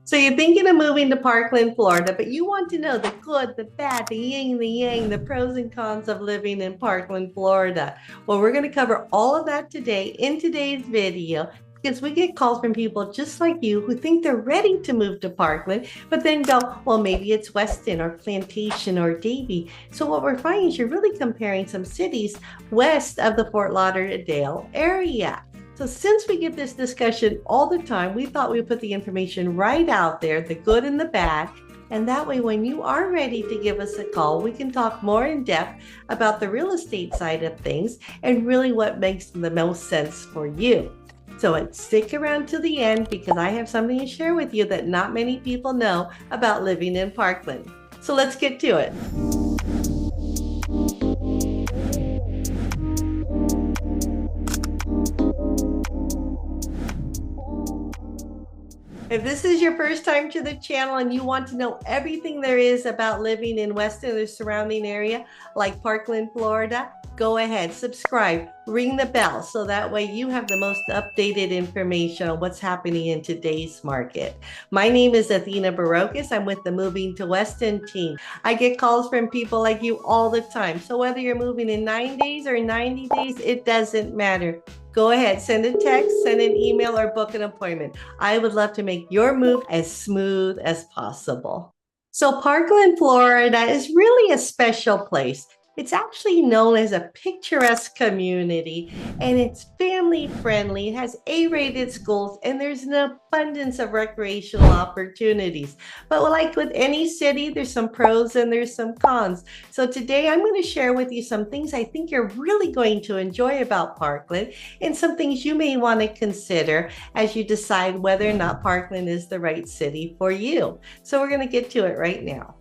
So you're thinking of moving to Parkland, Florida, but you want to know the good, the bad, the yin, the yang, the pros and cons of living in Parkland, Florida. Well, we're going to cover all of that today in today's video because we get calls from people just like you who think they're ready to move to Parkland, but then go, well, maybe it's Weston or Plantation or Davie. So what we're finding is you're really comparing some cities west of the Fort Lauderdale area. So since we get this discussion all the time, we thought we'd put the information right out there, the good and the bad. And that way, when you are ready to give us a call, we can talk more in depth about the real estate side of things and really what makes the most sense for you. So stick around to the end because I have something to share with you that not many people know about living in Parkland. So let's get to it. If this is your first time to the channel and you want to know everything there is about living in Weston or the surrounding area, like Parkland, Florida, go ahead, subscribe, ring the bell, so that way you have the most updated information on what's happening in today's market. My name is Athena Barocas. I'm with the Moving to Weston team. I get calls from people like you all the time. So whether you're moving in 9 days or 90 days, it doesn't matter. Go ahead, send a text, send an email, or book an appointment. I would love to make your move as smooth as possible. So Parkland, Florida is really a special place. It's actually known as a picturesque community and it's family friendly. It has A-rated schools and there's an abundance of recreational opportunities. But like with any city, there's some pros and there's some cons. So today I'm going to share with you some things I think you're really going to enjoy about Parkland and some things you may want to consider as you decide whether or not Parkland is the right city for you. So we're going to get to it right now.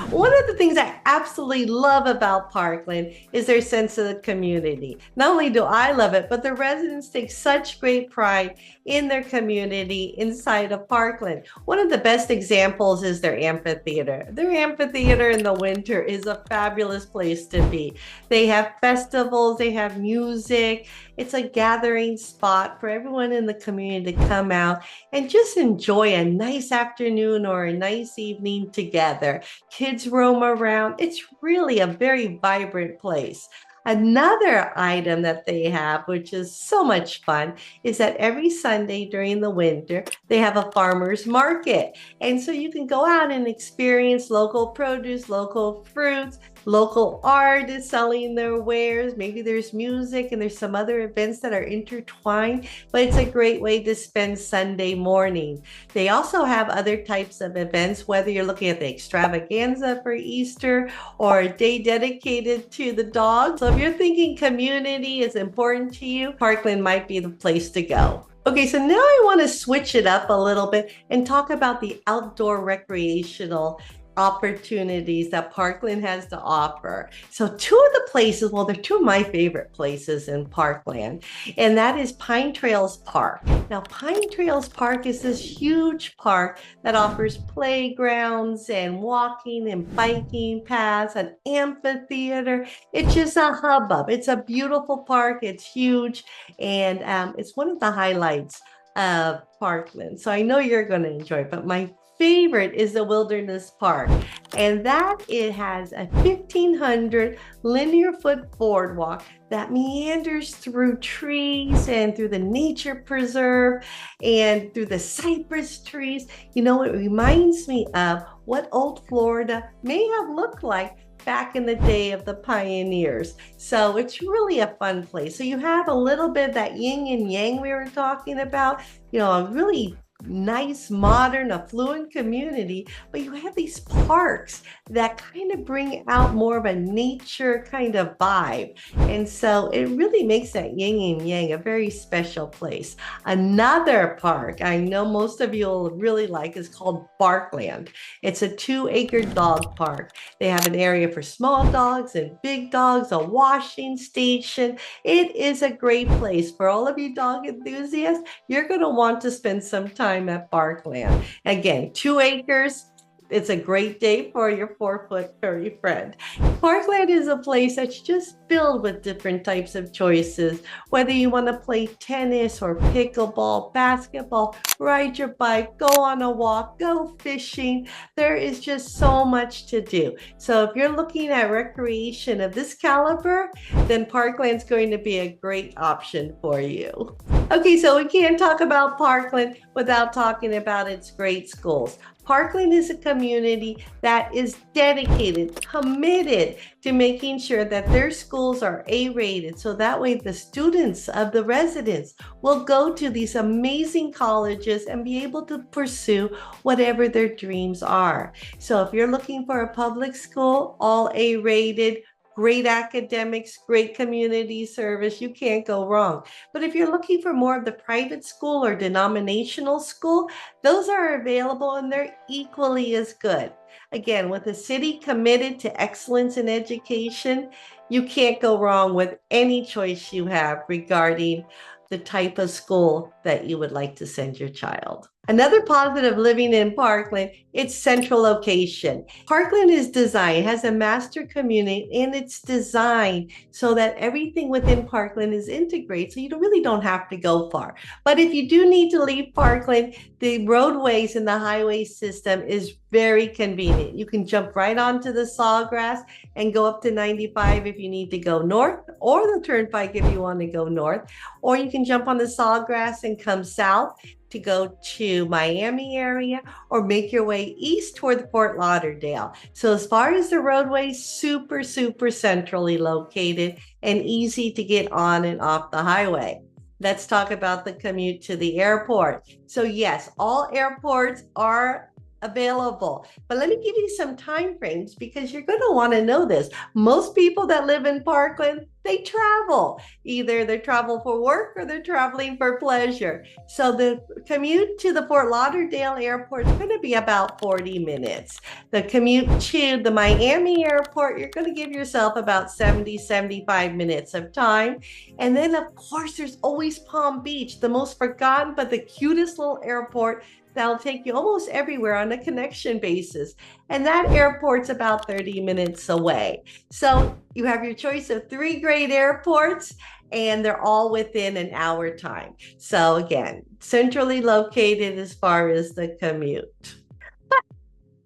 One of the things I absolutely love about Parkland is their sense of the community. Not only do I love it, but the residents take such great pride in their community inside of Parkland. One of the best examples is their amphitheater. Their amphitheater in the winter is a fabulous place to be. They have festivals, they have music. It's a gathering spot for everyone in the community to come out and just enjoy a nice afternoon or a nice evening together. Kids roam around. It's really a very vibrant place. Another item that they have, which is so much fun, is that every Sunday during the winter, they have a farmer's market. And so you can go out and experience local produce, local fruits, local artists selling their wares. Maybe there's music and there's some other events that are intertwined, but it's a great way to spend Sunday morning. They also have other types of events, whether you're looking at the extravaganza for Easter or a day dedicated to the dogs. So if you're thinking community is important to you, Parkland might be the place to go. Okay, so now I want to switch it up a little bit and talk about the outdoor recreational opportunities that Parkland has to offer. So two of the places, well, they're two of my favorite places in Parkland, and that is Pine Trails Park. Now, Pine Trails Park is this huge park that offers playgrounds and walking and biking paths, an amphitheater. It's just a hubbub. It's a beautiful park. It's huge, and it's one of the highlights of Parkland. So I know you're going to enjoy it, but my favorite is the Wilderness Park, and that it has a 1,500 linear foot boardwalk that meanders through trees and through the nature preserve and through the cypress trees. You know, it reminds me of what old Florida may have looked like back in the day of the pioneers. So it's really a fun place. So you have a little bit of that yin and yang we were talking about, you know, a really nice, modern, affluent community, but you have these parks that kind of bring out more of a nature kind of vibe. And so it really makes that yin and yang a very special place. Another park I know most of you will really like is called Parkland. It's a 2-acre dog park. They have an area for small dogs and big dogs, a washing station. It is a great place for all of you dog enthusiasts. You're going to want to spend some time at Parkland. Again, 2 acres, it's a great day for your 4-foot furry friend. Parkland is a place that's just filled with different types of choices. Whether you want to play tennis or pickleball, basketball, ride your bike, go on a walk, go fishing, there is just so much to do. So if you're looking at recreation of this caliber, then Parkland's going to be a great option for you. Okay, so we can't talk about Parkland without talking about its great schools. Parkland is a community that is dedicated, committed to making sure that their schools are A-rated, so that way the students of the residents will go to these amazing colleges and be able to pursue whatever their dreams are. So if you're looking for a public school, all A-rated, great academics, great community service, you can't go wrong. But if you're looking for more of the private school or denominational school, those are available and they're equally as good. Again, with a city committed to excellence in education, you can't go wrong with any choice you have regarding the type of school that you would like to send your child. Another positive living in Parkland, its central location. Parkland is designed, has a master community in its design so that everything within Parkland is integrated, so you really don't have to go far. But if you do need to leave Parkland, the roadways and the highway system is very convenient. You can jump right onto the Sawgrass and go up to 95 if you need to go north, or the Turnpike if you want to go north, or you can jump on the Sawgrass and come south to go to Miami area, or make your way east toward Fort Lauderdale. So as far as the roadway, super centrally located and easy to get on and off the highway. Let's talk about the commute to the airport. So yes, all airports are available, but let me give you some time frames because you're going to want to know this. Most people that live in Parkland, they travel. Either they travel for work or they're traveling for pleasure. So the commute to the Fort Lauderdale airport is going to be about 40 minutes. The commute to the Miami airport, you're going to give yourself about 75 minutes of time. And then of course, there's always Palm Beach, the most forgotten but the cutest little airport that'll take you almost everywhere on a connection basis. And that airport's about 30 minutes away. So you have your choice of 3 great airports, and they're all within an hour time. So again, centrally located as far as the commute.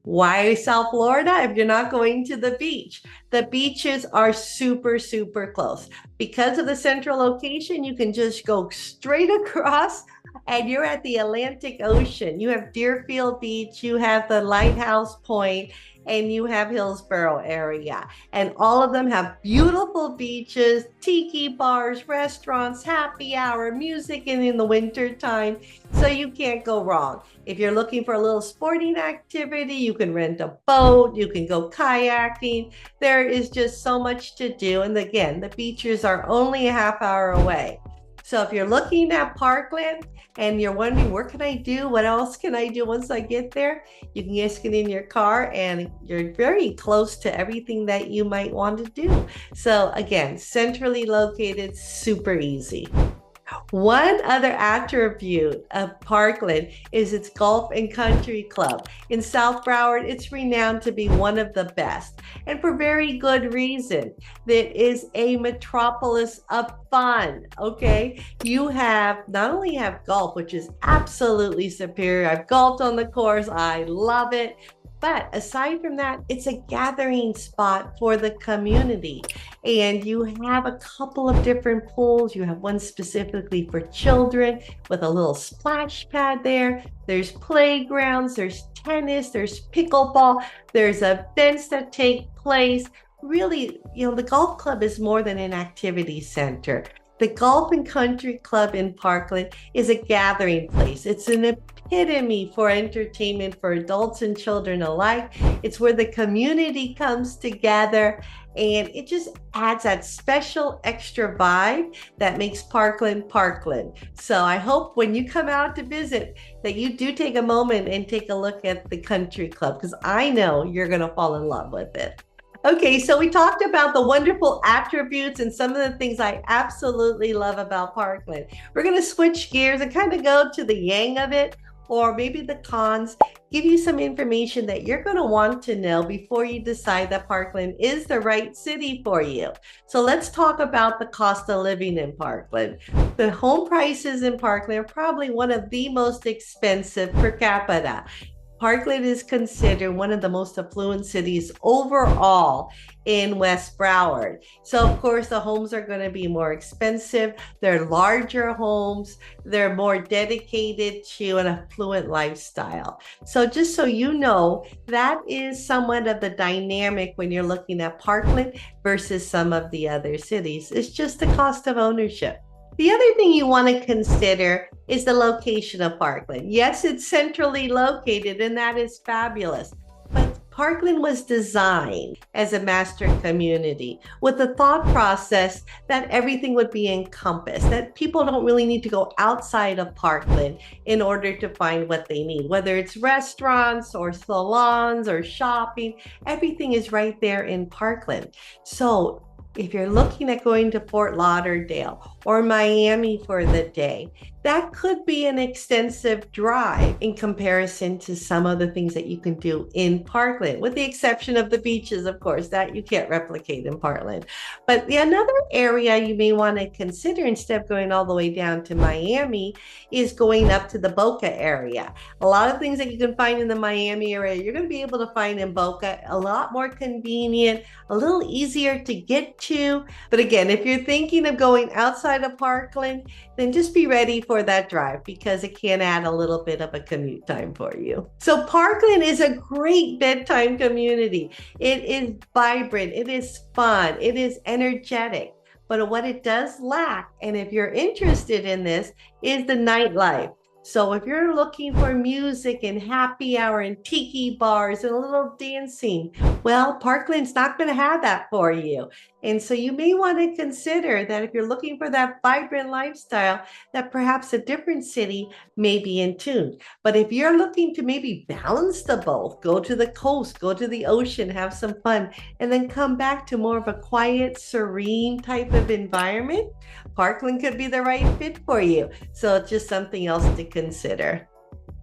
Why South Florida if you're not going to the beach? The beaches are super close. Because of the central location, you can just go straight across and you're at the Atlantic Ocean. You have Deerfield Beach, you have the Lighthouse Point, and you have Hillsborough area. And all of them have beautiful beaches, tiki bars, restaurants, happy hour, music, and in the winter time. So you can't go wrong. If you're looking for a little sporting activity, you can rent a boat, you can go kayaking. There is just so much to do. And again, the beaches are only a half hour away. So if you're looking at Parkland and you're wondering, where can I do? What else can I do once I get there? You can just get in your car and you're very close to everything that you might want to do. So again, centrally located, super easy. One other attribute of Parkland is its golf and country club. In South Broward, it's renowned to be one of the best, and for very good reason. That is a metropolis of fun, okay? You have, not only have golf, which is absolutely superior. I've golfed on the course, I love it. But aside from that, it's a gathering spot for the community. And you have a couple of different pools. You have one specifically for children with a little splash pad there. There's playgrounds, there's tennis, there's pickleball, there's events that take place. Really, the golf club is more than an activity center. The Golf and Country Club in Parkland is a gathering place. It's an epitome for entertainment for adults and children alike. It's where the community comes together, and it just adds that special extra vibe that makes Parkland Parkland. So I hope when you come out to visit that you do take a moment and take a look at the country club, because I know you're going to fall in love with it. Okay, so we talked about the wonderful attributes and some of the things I absolutely love about Parkland. We're going to switch gears and kind of go to the yang of it. or maybe the cons, give you some information that you're going to want to know before you decide that Parkland is the right city for you. So let's talk about the cost of living in Parkland. The home prices in Parkland are probably one of the most expensive per capita. Parkland is considered one of the most affluent cities overall in West Broward. So of course the homes are going to be more expensive. They're larger homes. They're more dedicated to an affluent lifestyle. So just so you know, that is somewhat of the dynamic when you're looking at Parkland versus some of the other cities. It's just the cost of ownership. The other thing you want to consider is the location of Parkland. Yes, it's centrally located, and that is fabulous. But Parkland was designed as a master community with the thought process that everything would be encompassed, that people don't really need to go outside of Parkland in order to find what they need, whether it's restaurants or salons or shopping, everything is right there in Parkland. So if you're looking at going to Fort Lauderdale or Miami for the day, that could be an extensive drive in comparison to some of the things that you can do in Parkland, with the exception of the beaches, of course, that you can't replicate in Parkland. But another area you may want to consider instead of going all the way down to Miami is going up to the Boca area. A lot of things that you can find in the Miami area, you're going to be able to find in Boca, a lot more convenient, a little easier to get to. But again, if you're thinking of going outside of Parkland, then just be ready for that drive because it can add a little bit of a commute time for you. So Parkland is a great bedtime community. It is vibrant, it is fun, it is energetic. But what it does lack, and if you're interested in this, is the nightlife. So if you're looking for music and happy hour and tiki bars and a little dancing, well, Parkland's not going to have that for you. And so you may want to consider that if you're looking for that vibrant lifestyle, that perhaps a different city may be in tune. But if you're looking to maybe balance the both, go to the coast, go to the ocean, have some fun, and then come back to more of a quiet, serene type of environment, Parkland could be the right fit for you. So it's just something else to consider.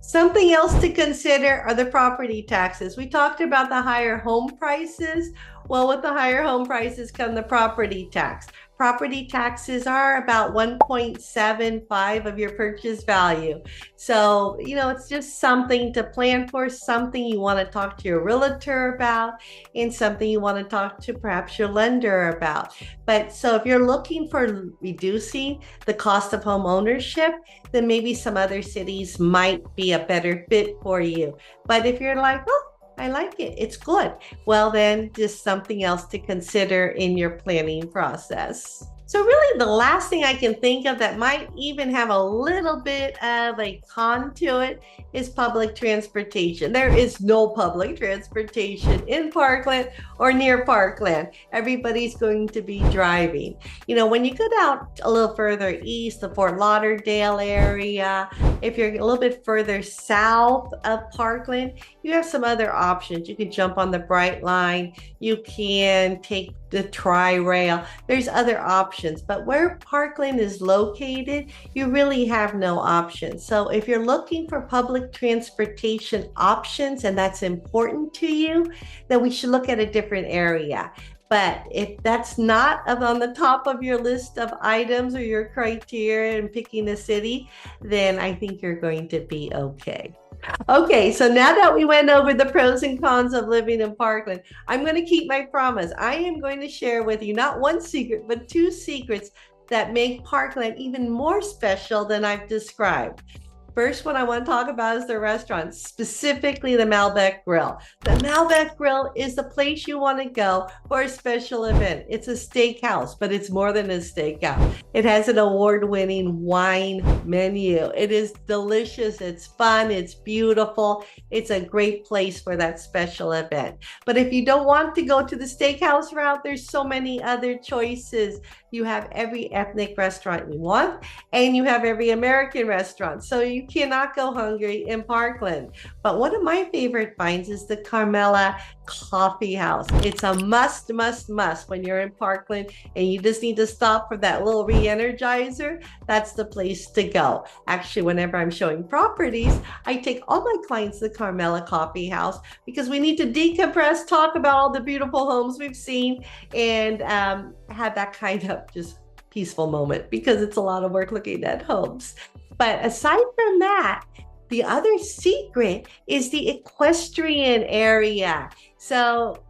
Something else to consider are the property taxes. We talked about the higher home prices. Well, with the higher home prices come the property tax. Property taxes are about 1.75 of your purchase value. So, it's just something to plan for, something you want to talk to your realtor about, and something you want to talk to perhaps your lender about. But so if you're looking for reducing the cost of home ownership, then maybe some other cities might be a better fit for you. But if you're like, oh, I like it, it's good, well, then just something else to consider in your planning process. So really the last thing I can think of that might even have a little bit of a con to it is public transportation. There is no public transportation in Parkland or near Parkland. Everybody's going to be driving. When you go out a little further east, the Fort Lauderdale area, if you're a little bit further south of Parkland, you have some other options. You can jump on the Bright Line. You can take the Tri-Rail. There's other options, but where Parkland is located, you really have no options. So if you're looking for public transportation options and that's important to you, then we should look at a different area. But if that's not on the top of your list of items or your criteria in picking a city, then I think you're going to be okay. Okay, so now that we went over the pros and cons of living in Parkland, I'm going to keep my promise. I am going to share with you not one secret, but two secrets that make Parkland even more special than I've described. First one I want to talk about is the restaurant, specifically the Malbec Grill. The Malbec Grill is the place you want to go for a special event. It's a steakhouse, but it's more than a steakhouse. It has an award-winning wine menu. It is delicious. It's fun. It's beautiful. It's a great place for that special event. But if you don't want to go to the steakhouse route, there's so many other choices. you have every ethnic restaurant you want, and you have every American restaurant. So you cannot go hungry in Parkland. But one of my favorite finds is the Carmela Coffee House. It's a must, must, must when you're in Parkland and you just need to stop for that little re-energizer. That's the place to go. Actually, whenever I'm showing properties, I take all my clients to the Carmela Coffee House because we need to decompress, talk about all the beautiful homes we've seen, and have that kind of just peaceful moment because it's a lot of work looking at homes. But aside from that, the other secret is the equestrian area. So,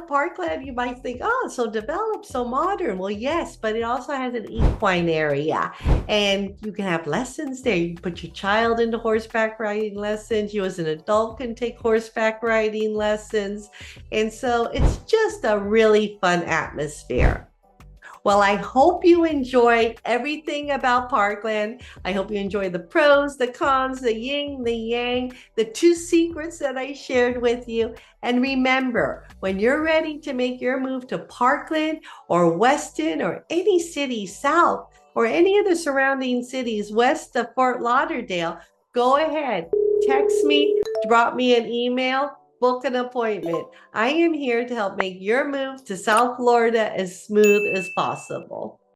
Parkland, you might think, oh, so developed, so modern. Well, yes, but it also has an equine area. And you can have lessons there. You can put your child into horseback riding lessons. You as an adult can take horseback riding lessons. And so it's just a really fun atmosphere. Well, I hope you enjoyed everything about Parkland. I hope you enjoyed the pros, the cons, the yin, the yang, the 2 secrets that I shared with you. And remember, when you're ready to make your move to Parkland or Weston or any city south or any of the surrounding cities west of Fort Lauderdale, go ahead, text me, drop me an email, book an appointment. I am here to help make your move to South Florida as smooth as possible.